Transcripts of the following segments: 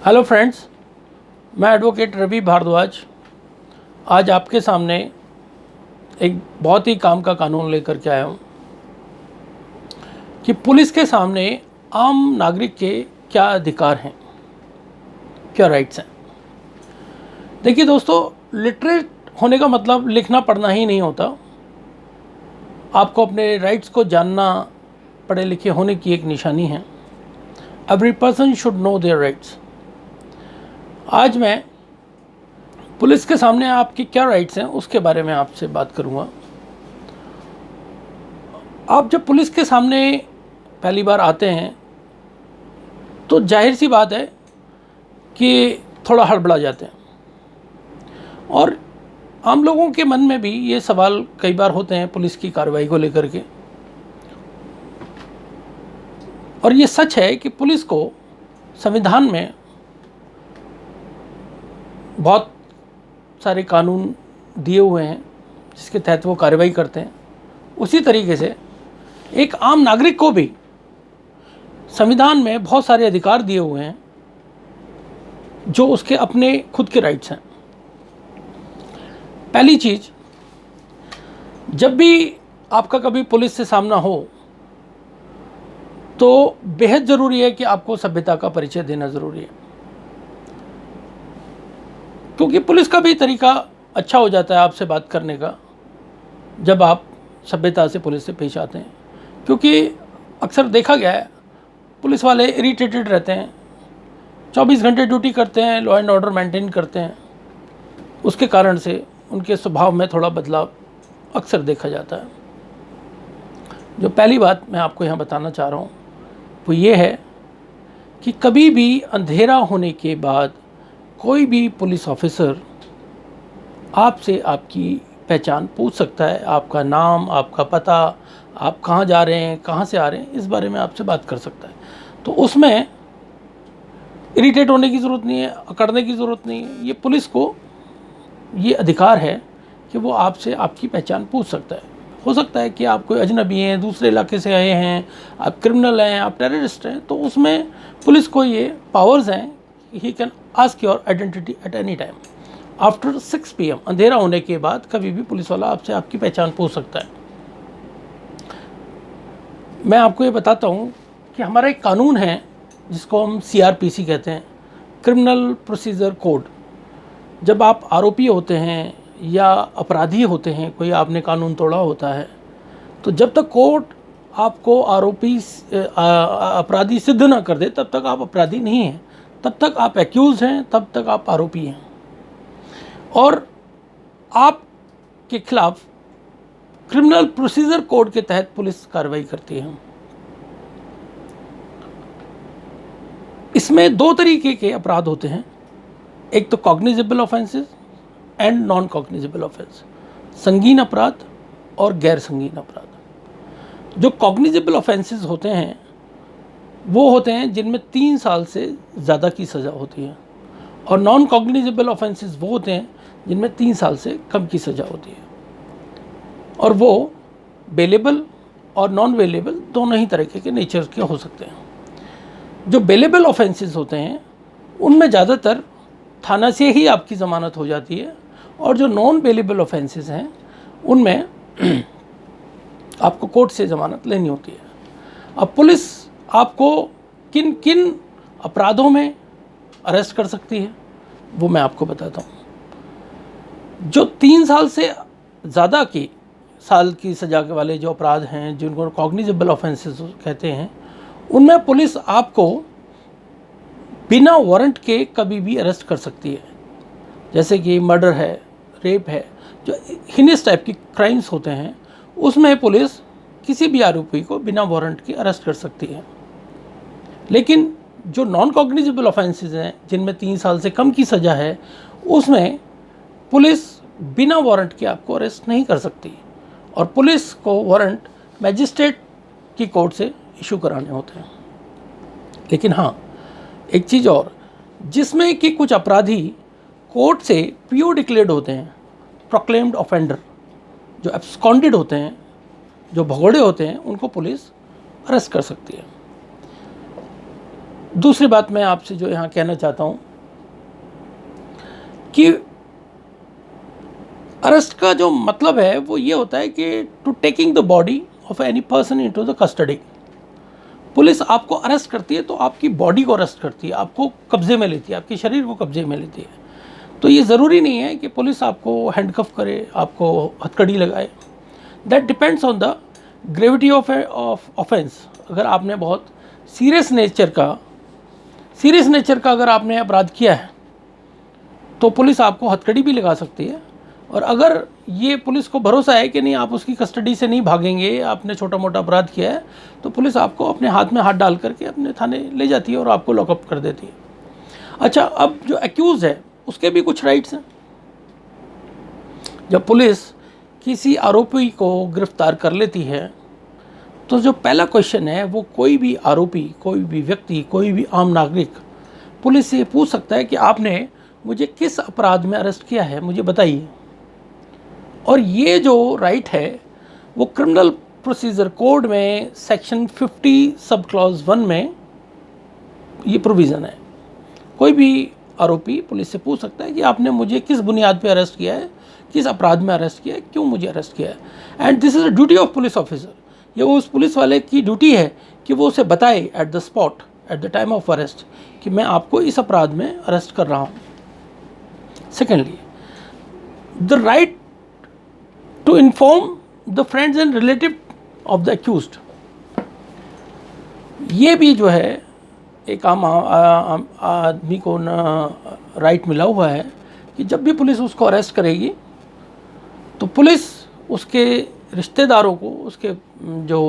Hello friends, मैं advocate Ravi Bhardwaj आज आपके सामने एक बहुत ही काम का कानून लेकर के आया हूँ कि पुलिस के सामने आम नागरिक के क्या अधिकार हैं, क्या राइट्स हैं। देखिए दोस्तों, लिटरेट होने का मतलब लिखना पढ़ना ही नहीं होता। आपको अपने राइट्स को जानना पढ़े लिखे होने की एक निशानी है। Every person should know their rights. आज मैं पुलिस के सामने आपकी क्या राइट्स हैं उसके बारे में आपसे बात करूंगा। आप जब पुलिस के सामने पहली बार आते हैं तो जाहिर सी बात है कि थोड़ा हड़बड़ा जाते हैं, और आम लोगों के मन में भी ये सवाल कई बार होते हैं पुलिस की कार्रवाई को लेकर के। और ये सच है कि पुलिस को संविधान में बहुत सारे कानून दिए हुए हैं जिसके तहत वो कार्रवाई करते हैं। उसी तरीके से एक आम नागरिक को भी संविधान में बहुत सारे अधिकार दिए हुए हैं जो उसके अपने खुद के राइट्स हैं। पहली चीज, जब भी आपका कभी पुलिस से सामना हो तो बेहद ज़रूरी है कि आपको सभ्यता का परिचय देना ज़रूरी है, क्योंकि पुलिस का भी तरीका अच्छा हो जाता है आपसे बात करने का जब आप सभ्यता से पुलिस से पेश आते हैं। क्योंकि अक्सर देखा गया है पुलिस वाले इरिटेटेड रहते हैं, 24 घंटे ड्यूटी करते हैं, लॉ एंड ऑर्डर मेंटेन करते हैं। उसके कारण से उनके स्वभाव में थोड़ा बदलाव अक्सर देखा जाता है। जो पहली बात मैं आपको यहाँ बताना चाह रहा हूँ वो ये है कि कभी भी अंधेरा होने के बाद कोई भी पुलिस ऑफिसर आपसे आपकी पहचान पूछ सकता है। आपका नाम, आपका पता, आप कहाँ जा रहे हैं, कहाँ से आ रहे हैं, इस बारे में आपसे बात कर सकता है। तो उसमें इरिटेट होने की ज़रूरत नहीं है, अकड़ने की ज़रूरत नहीं है। ये पुलिस को ये अधिकार है कि वो आपसे आपकी पहचान पूछ सकता है। हो सकता है कि आप कोई अजनबी हैं, दूसरे इलाके से आए हैं, आप क्रिमिनल हैं, आप टेररिस्ट हैं, तो उसमें पुलिस को ये पावर्स हैं, he can ask your identity at any time after 6 PM। अंधेरा होने के बाद कभी भी पुलिस वाला आपसे आपकी पहचान पूछ सकता है। मैं आपको ये बताता हूँ कि हमारा एक कानून है जिसको हम CRPC कहते हैं, क्रिमिनल प्रोसीजर कोड। जब आप आरोपी होते हैं या अपराधी होते हैं, कोई आपने कानून तोड़ा होता है, तो जब तक कोर्ट आपको अपराधी सिद्ध ना कर दे तब तक आप अपराधी नहीं हैं, तब तक आप एक्यूज हैं, तब तक आप आरोपी हैं, और आपके खिलाफ क्रिमिनल प्रोसीजर कोड के तहत पुलिस कार्रवाई करती है। इसमें 2 तरीके के अपराध होते हैं, एक तो cognizable offences and non cognizable offence, संगीन अपराध और गैर संगीन अपराध। जो कॉग्निजेबल ऑफेंसेस होते हैं वो होते हैं जिनमें 3 साल से ज़्यादा की सज़ा होती है, और नॉन कॉग्निजेबल ऑफेंसेस वो होते हैं जिनमें 3 साल से कम की सज़ा होती है, और वो बेलेबल और नॉन बेलेबल दोनों ही तरीके के नेचर के हो सकते हैं। जो बेलेबल ऑफेंसेस होते हैं उनमें ज़्यादातर थाना से ही आपकी ज़मानत हो जाती है, और जो नॉन बेलेबल ऑफेंसेस हैं उनमें आपको कोर्ट से ज़मानत लेनी होती है। अब पुलिस आपको किन किन अपराधों में अरेस्ट कर सकती है वो मैं आपको बताता हूँ। जो 3 साल से ज़्यादा की साल की सज़ा के वाले जो अपराध हैं, जिनको कॉग्निजेबल ऑफेंसेस कहते हैं, उनमें पुलिस आपको बिना वारंट के कभी भी अरेस्ट कर सकती है। जैसे कि मर्डर है, रेप है, जो हिनियस टाइप की क्राइम्स होते हैं, उसमें पुलिस किसी भी आरोपी को बिना वारंट के अरेस्ट कर सकती है। लेकिन जो नॉन कॉग्निजेबल ऑफेंसेस हैं जिनमें 3 साल से कम की सज़ा है, उसमें पुलिस बिना वारंट के आपको अरेस्ट नहीं कर सकती, और पुलिस को वारंट मैजिस्ट्रेट की कोर्ट से इशू कराने होते हैं। लेकिन हाँ, एक चीज़ और, जिसमें कि कुछ अपराधी कोर्ट से PO डिक्लेयर्ड होते हैं, प्रोक्लेम्ड ऑफेंडर, जो एब्सकॉन्डेड होते हैं, जो भगोड़े होते हैं, उनको पुलिस अरेस्ट कर सकती है। दूसरी बात मैं आपसे जो यहाँ कहना चाहता हूँ कि अरेस्ट का जो मतलब है वो ये होता है कि to taking the body of any person into the custody. Police आपको अरेस्ट करती है तो आपकी बॉडी को अरेस्ट करती है, आपको कब्जे में लेती है, आपके शरीर को कब्जे में लेती है। तो ये ज़रूरी नहीं है कि पुलिस आपको हैंडकफ करे, आपको हथकड़ी लगाए। That depends on the gravity of offence. अगर आपने बहुत सीरियस नेचर का अगर आपने अपराध किया है तो पुलिस आपको हथकड़ी भी लगा सकती है। और अगर ये पुलिस को भरोसा है कि नहीं आप उसकी कस्टडी से नहीं भागेंगे, आपने छोटा मोटा अपराध किया है, तो पुलिस आपको अपने हाथ में हाथ डाल करके अपने थाने ले जाती है और आपको लॉकअप कर देती है। अच्छा, अब जो एक्यूज़ है उसके भी कुछ राइट्स हैं। जब पुलिस किसी आरोपी को गिरफ्तार कर लेती है तो जो पहला क्वेश्चन है वो कोई भी आरोपी, कोई भी व्यक्ति, कोई भी आम नागरिक पुलिस से पूछ सकता है कि आपने मुझे किस अपराध में अरेस्ट किया है, मुझे बताइए। और ये जो राइट है वो क्रिमिनल प्रोसीजर कोड में सेक्शन 50 सब क्लॉज 1 में ये प्रोविज़न है। कोई भी आरोपी पुलिस से पूछ सकता है कि आपने मुझे किस बुनियाद पे अरेस्ट किया है, किस अपराध में अरेस्ट किया है, क्यों मुझे अरेस्ट किया है। And this is a duty of police officer. ये उस पुलिस वाले की ड्यूटी है कि वो उसे बताए at the spot, at the time of arrest, कि मैं आपको इस अपराध में अरेस्ट कर रहा हूँ। Secondly, the right to inform the friends and relative of the accused. ये भी जो है एक आम आदमी को राइट मिला हुआ है कि जब भी पुलिस उसको अरेस्ट करेगी तो पुलिस उसके रिश्तेदारों को, उसके जो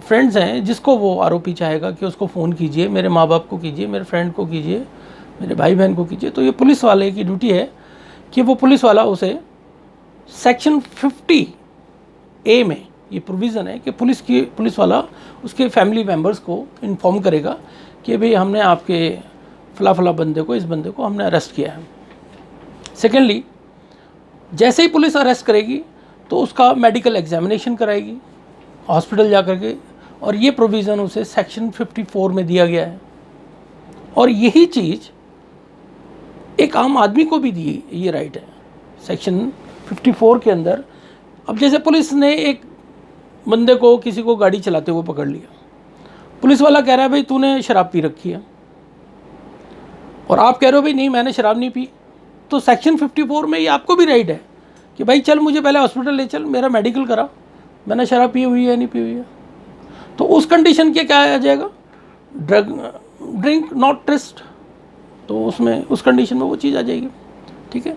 फ्रेंड्स हैं, जिसको वो आरोपी चाहेगा कि उसको फ़ोन कीजिए, मेरे माँ बाप को कीजिए, मेरे फ्रेंड को कीजिए, मेरे भाई बहन को कीजिए। तो ये पुलिस वाले की ड्यूटी है कि वो पुलिस वाला उसे सेक्शन 50A में ये प्रोविज़न है कि पुलिस वाला उसके फैमिली मेम्बर्स को इन्फॉर्म करेगा कि भाई हमने आपके फला बंदे को, इस बंदे को हमने अरेस्ट किया है। सेकेंडली, जैसे ही पुलिस अरेस्ट करेगी तो उसका मेडिकल एग्जामिनेशन कराएगी हॉस्पिटल जा कर के, और ये प्रोविज़न उसे सेक्शन 54 में दिया गया है। और यही चीज़ एक आम आदमी को भी दी, ये राइट है सेक्शन 54 के अंदर। अब जैसे पुलिस ने एक बंदे को, किसी को गाड़ी चलाते हुए पकड़ लिया, पुलिस वाला कह रहा है भाई तूने शराब पी रखी है, और आप कह रहे हो भाई नहीं मैंने शराब नहीं पी, तो सेक्शन 54 में ये आपको भी राइट है कि भाई चल मुझे पहले हॉस्पिटल ले चल, मेरा मेडिकल करा, मैंने शराब पी हुई है नहीं पी हुई है। तो उस कंडीशन के क्या आ जाएगा, ड्रिंक नॉट टेस्ट, तो उसमें उस कंडीशन में वो चीज़ आ जाएगी। ठीक है।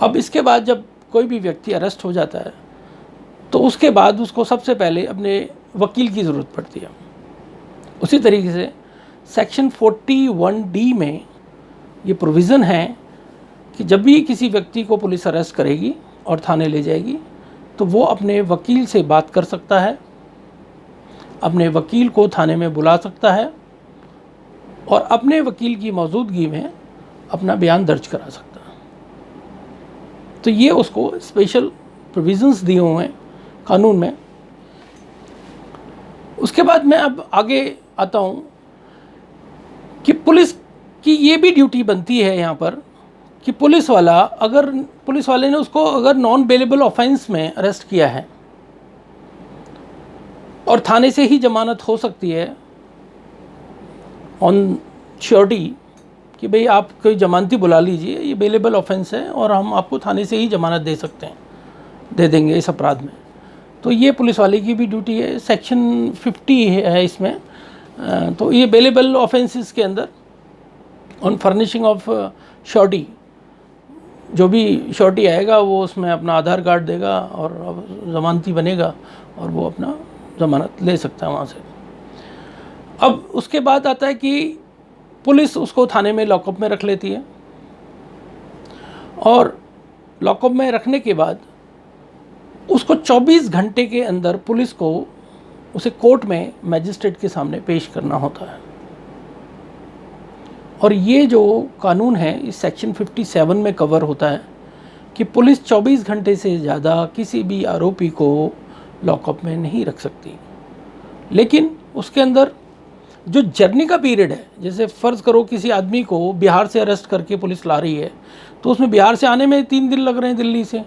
अब इसके बाद जब कोई भी व्यक्ति अरेस्ट हो जाता है तो उसके बाद उसको सबसे पहले अपने वकील की ज़रूरत पड़ती है। उसी तरीके से सेक्शन 41D में ये प्रोविज़न है कि जब भी किसी व्यक्ति को पुलिस अरेस्ट करेगी और थाने ले जाएगी तो वो अपने वकील से बात कर सकता है, अपने वकील को थाने में बुला सकता है और अपने वकील की मौजूदगी में अपना बयान दर्ज करा सकता है। तो ये उसको स्पेशल प्रोविजंस दिए हुए हैं कानून में। उसके बाद मैं अब आगे आता हूँ कि पुलिस की ये भी ड्यूटी बनती है यहाँ पर कि पुलिस वाले ने उसको अगर नॉन बेलेबल ऑफेंस में अरेस्ट किया है और थाने से ही जमानत हो सकती है ऑन श्योरिटी कि भाई आप कोई जमानती बुला लीजिए, ये बेलेबल ऑफेंस है और हम आपको थाने से ही जमानत दे सकते हैं, दे देंगे इस अपराध में। तो ये पुलिस वाले की भी ड्यूटी है। सेक्शन 50 है इसमें। तो ये बेलेबल ऑफेंसेस के अंदर ऑन फर्निशिंग ऑफ श्योरिटी, जो भी श्योरिटी आएगा वो उसमें अपना आधार कार्ड देगा और ज़मानती बनेगा और वो अपना ज़मानत ले सकता है वहाँ से। अब उसके बाद आता है कि पुलिस उसको थाने में लॉकअप में रख लेती है और लॉकअप में रखने के बाद उसको 24 घंटे के अंदर पुलिस को उसे कोर्ट में मैजिस्ट्रेट के सामने पेश करना होता है। और ये जो कानून है इस सेक्शन 57 में कवर होता है कि पुलिस 24 घंटे से ज़्यादा किसी भी आरोपी को लॉकअप में नहीं रख सकती, लेकिन उसके अंदर जो जर्नी का पीरियड है, जैसे फ़र्ज़ करो किसी आदमी को बिहार से अरेस्ट करके पुलिस ला रही है, तो उसमें बिहार से आने में 3 दिन लग रहे हैं दिल्ली से,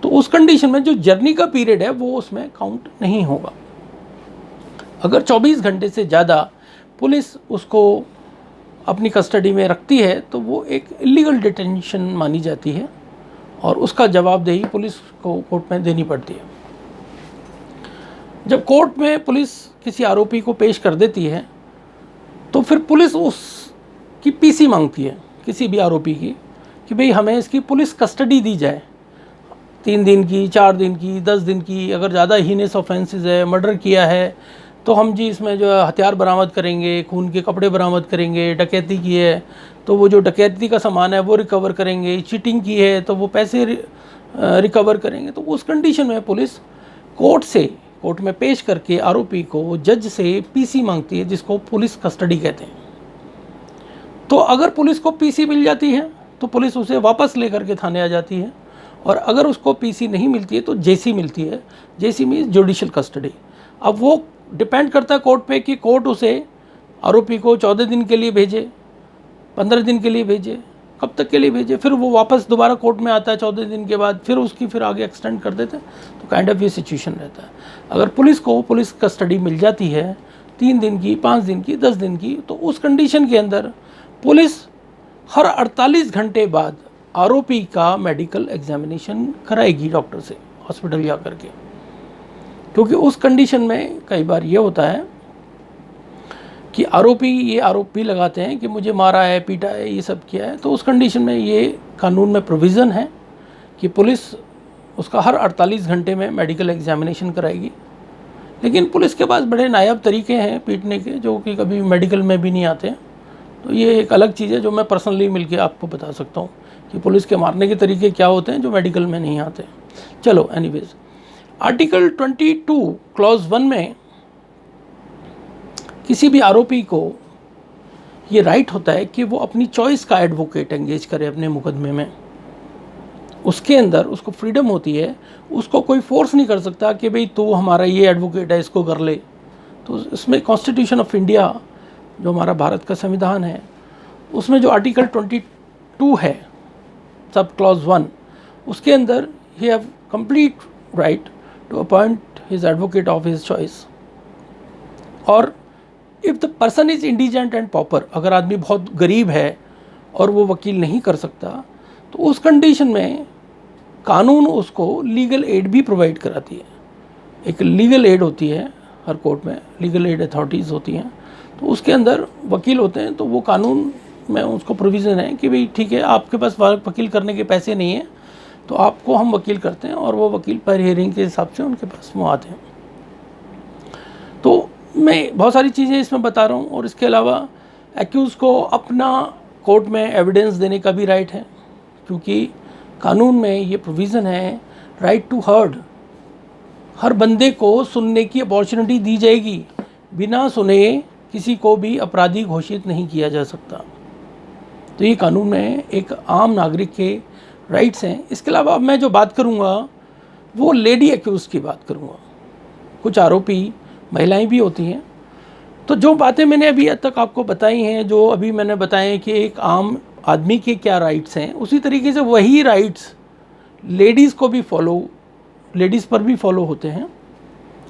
तो उस कंडीशन में जो जर्नी का पीरियड है वो उसमें काउंट नहीं होगा। अगर 24 घंटे से ज़्यादा पुलिस उसको अपनी कस्टडी में रखती है तो वो एक इलीगल डिटेंशन मानी जाती है और उसका जवाबदेही पुलिस को कोर्ट में देनी पड़ती है। जब कोर्ट में पुलिस किसी आरोपी को पेश कर देती है तो फिर पुलिस उसकी पीसी मांगती है किसी भी आरोपी की, कि भाई हमें इसकी पुलिस कस्टडी दी जाए, 3 दिन की, 4 दिन की, 10 दिन की। अगर ज़्यादा हीनेस ऑफेंसेस है, मर्डर किया है, तो हम जी इसमें जो है हथियार बरामद करेंगे, खून के कपड़े बरामद करेंगे, डकैती की है तो वो जो डकैती का सामान है वो रिकवर करेंगे, चीटिंग की है तो वो पैसे रिकवर करेंगे। तो उस कंडीशन में पुलिस कोर्ट में पेश करके आरोपी को जज से पीसी मांगती है, जिसको पुलिस कस्टडी कहते हैं। तो अगर पुलिस को पीसी मिल जाती है तो पुलिस उसे वापस लेकर के थाने आ जाती है, और अगर उसको पीसी नहीं मिलती है तो जेसी मिलती है। जेसी मीन्स जुडिशियल कस्टडी। अब वो डिपेंड करता है कोर्ट पे कि कोर्ट उसे आरोपी को 14 दिन के लिए भेजे, 15 दिन के लिए भेजे, कब तक के लिए भेजे। फिर वो वापस दोबारा कोर्ट में आता है 14 दिन के बाद, फिर उसकी फिर आगे एक्सटेंड कर देते हैं। तो काइंड ऑफ ये सिचुएशन रहता है। अगर पुलिस को पुलिस कस्टडी मिल जाती है 3 दिन की, 5 दिन की, 10 दिन की, तो उस कंडीशन के अंदर पुलिस हर 48 घंटे बाद आरोपी का मेडिकल एग्जामिनेशन कराएगी डॉक्टर से, हॉस्पिटल जा करके। क्योंकि उस कंडीशन में कई बार ये होता है कि ये आरोप भी लगाते हैं कि मुझे मारा है, पीटा है, ये सब किया है। तो उस कंडीशन में ये कानून में प्रोविज़न है कि पुलिस उसका हर 48 घंटे में मेडिकल एग्जामिनेशन कराएगी। लेकिन पुलिस के पास बड़े नायाब तरीके हैं पीटने के, जो कि कभी मेडिकल में भी नहीं आते। तो ये एक अलग चीज़ है जो मैं पर्सनली मिलके आपको बता सकता हूँ कि पुलिस के मारने के तरीके क्या होते हैं जो मेडिकल में नहीं आते। चलो एनीवेज, आर्टिकल 22 क्लॉज 1 में किसी भी आरोपी को ये राइट होता है कि वो अपनी चॉइस का एडवोकेट एंगेज करे अपने मुकदमे में। उसके अंदर उसको फ्रीडम होती है, उसको कोई फोर्स नहीं कर सकता कि भाई तू हमारा ये एडवोकेट है, इसको कर ले। तो इसमें कॉन्स्टिट्यूशन ऑफ इंडिया, जो हमारा भारत का संविधान है, उसमें जो आर्टिकल 22 है सब क्लॉज 1, उसके अंदर ही have complete right to appoint his advocate of his choice. और if the person is indigent and pauper, अगर आदमी बहुत गरीब है और वो वकील नहीं कर सकता, तो उस कंडीशन में कानून उसको लीगल एड भी प्रोवाइड कराती है। एक लीगल एड होती है हर कोर्ट में, लीगल एड अथॉरिटीज़ होती हैं, तो उसके अंदर वकील होते हैं। तो वो कानून में उसको प्रोविज़न है कि भाई ठीक है, आपके पास वकील करने के पैसे नहीं हैं तो आपको हम वकील करते हैं, और वो वकील पर हियरिंग के हिसाब से उनके पास वो आते हैं। तो मैं बहुत सारी चीज़ें इसमें बता रहा हूँ। और इसके अलावा एक्यूज़ को अपना कोर्ट में एविडेंस देने का भी राइट है, क्योंकि कानून में ये प्रोविज़न है राइट टू हर्ड। हर बंदे को सुनने की अपॉर्चुनिटी दी जाएगी, बिना सुने किसी को भी अपराधी घोषित नहीं किया जा सकता। तो ये कानून में एक आम नागरिक के राइट्स हैं। इसके अलावा अब मैं जो बात करूँगा वो लेडी एक्यूज़ की बात करूँगा। कुछ आरोपी महिलाएं भी होती हैं। तो जो बातें मैंने अभी तक आपको बताई हैं, जो अभी मैंने बताए कि एक आम आदमी के क्या राइट्स हैं, उसी तरीके से वही राइट्स लेडीज़ पर भी फॉलो होते हैं।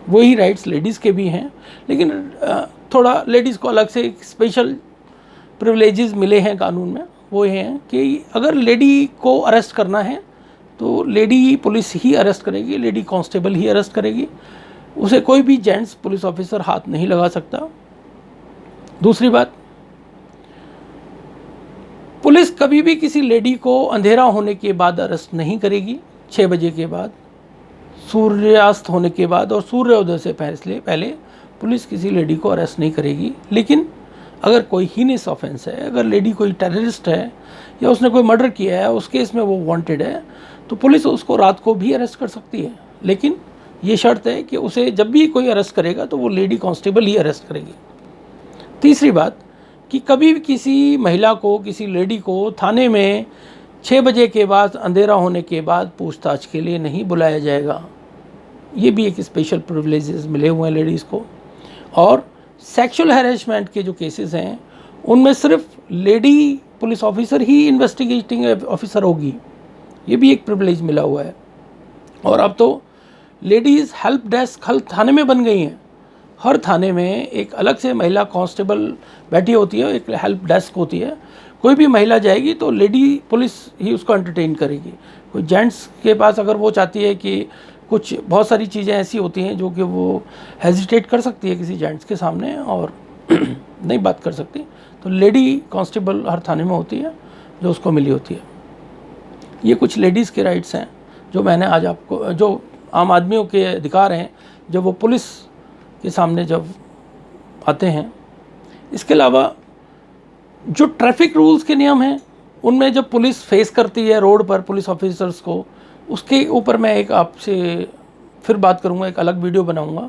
वही राइट्स लेडीज़ के भी हैं, लेकिन थोड़ा लेडीज़ को अलग से स्पेशल प्रिविलेजेस मिले हैं कानून में। वो ये हैं कि अगर लेडी को अरेस्ट करना है तो लेडी पुलिस ही अरेस्ट करेगी, लेडी कांस्टेबल ही अरेस्ट करेगी, उसे कोई भी जेंट्स पुलिस ऑफिसर हाथ नहीं लगा सकता। दूसरी बात, पुलिस कभी भी किसी लेडी को अंधेरा होने के बाद अरेस्ट नहीं करेगी। 6 बजे के बाद, सूर्यास्त होने के बाद और सूर्योदय से पहले पुलिस किसी लेडी को अरेस्ट नहीं करेगी। लेकिन अगर कोई हीनेस ऑफेंस है, अगर लेडी कोई टेररिस्ट है या उसने कोई मर्डर किया है, उस केस में वो वांटेड है, तो पुलिस उसको रात को भी अरेस्ट कर सकती है। लेकिन ये शर्त है कि उसे जब भी कोई अरेस्ट करेगा तो वो लेडी कांस्टेबल ही अरेस्ट करेगी। तीसरी बात कि कभी भी किसी महिला को, किसी लेडी को थाने में 6 बजे के बाद, अंधेरा होने के बाद पूछताछ के लिए नहीं बुलाया जाएगा। ये भी एक स्पेशल प्रिविलेजेस मिले हुए हैं लेडीज़ को। और सेक्सुअल हैरेसमेंट के जो केसेस हैं उनमें सिर्फ लेडी पुलिस ऑफिसर ही इन्वेस्टिगेटिंग ऑफिसर होगी, ये भी एक प्रिविलेज मिला हुआ है। और अब तो लेडीज़ हेल्प डेस्क हर थाने में बन गई हैं। हर थाने में एक अलग से महिला कांस्टेबल बैठी होती है, एक हेल्प डेस्क होती है। कोई भी महिला जाएगी तो लेडी पुलिस ही उसको एंटरटेन करेगी। कोई जेंट्स के पास अगर वो चाहती है कि कुछ बहुत सारी चीज़ें ऐसी होती हैं जो कि वो हेजिटेट कर सकती है किसी जेंट्स के सामने और नहीं बात कर सकती, तो लेडी कांस्टेबल हर थाने में होती है जो उसको मिली होती है। ये कुछ लेडीज़ के राइट्स हैं जो मैंने आज आपको, जो आम आदमियों के अधिकार हैं जब वो पुलिस के सामने जब आते हैं। इसके अलावा जो ट्रैफिक रूल्स के नियम हैं उनमें जब पुलिस फेस करती है रोड पर पुलिस ऑफिसर्स को, उसके ऊपर मैं एक आपसे फिर बात करूंगा, एक अलग वीडियो बनाऊंगा।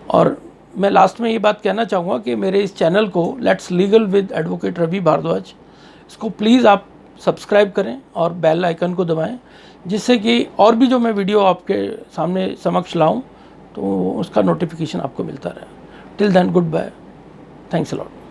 और मैं लास्ट में ये बात कहना चाहूँगा कि मेरे इस चैनल को let's legal with advocate Ravi Bhardwaj, इसको प्लीज़ आप सब्सक्राइब करें और बेल आइकन को दबाएं, जिससे कि और भी जो मैं वीडियो आपके सामने समक्ष लाऊं तो उसका नोटिफिकेशन आपको मिलता रहे। Till then goodbye, thanks a lot.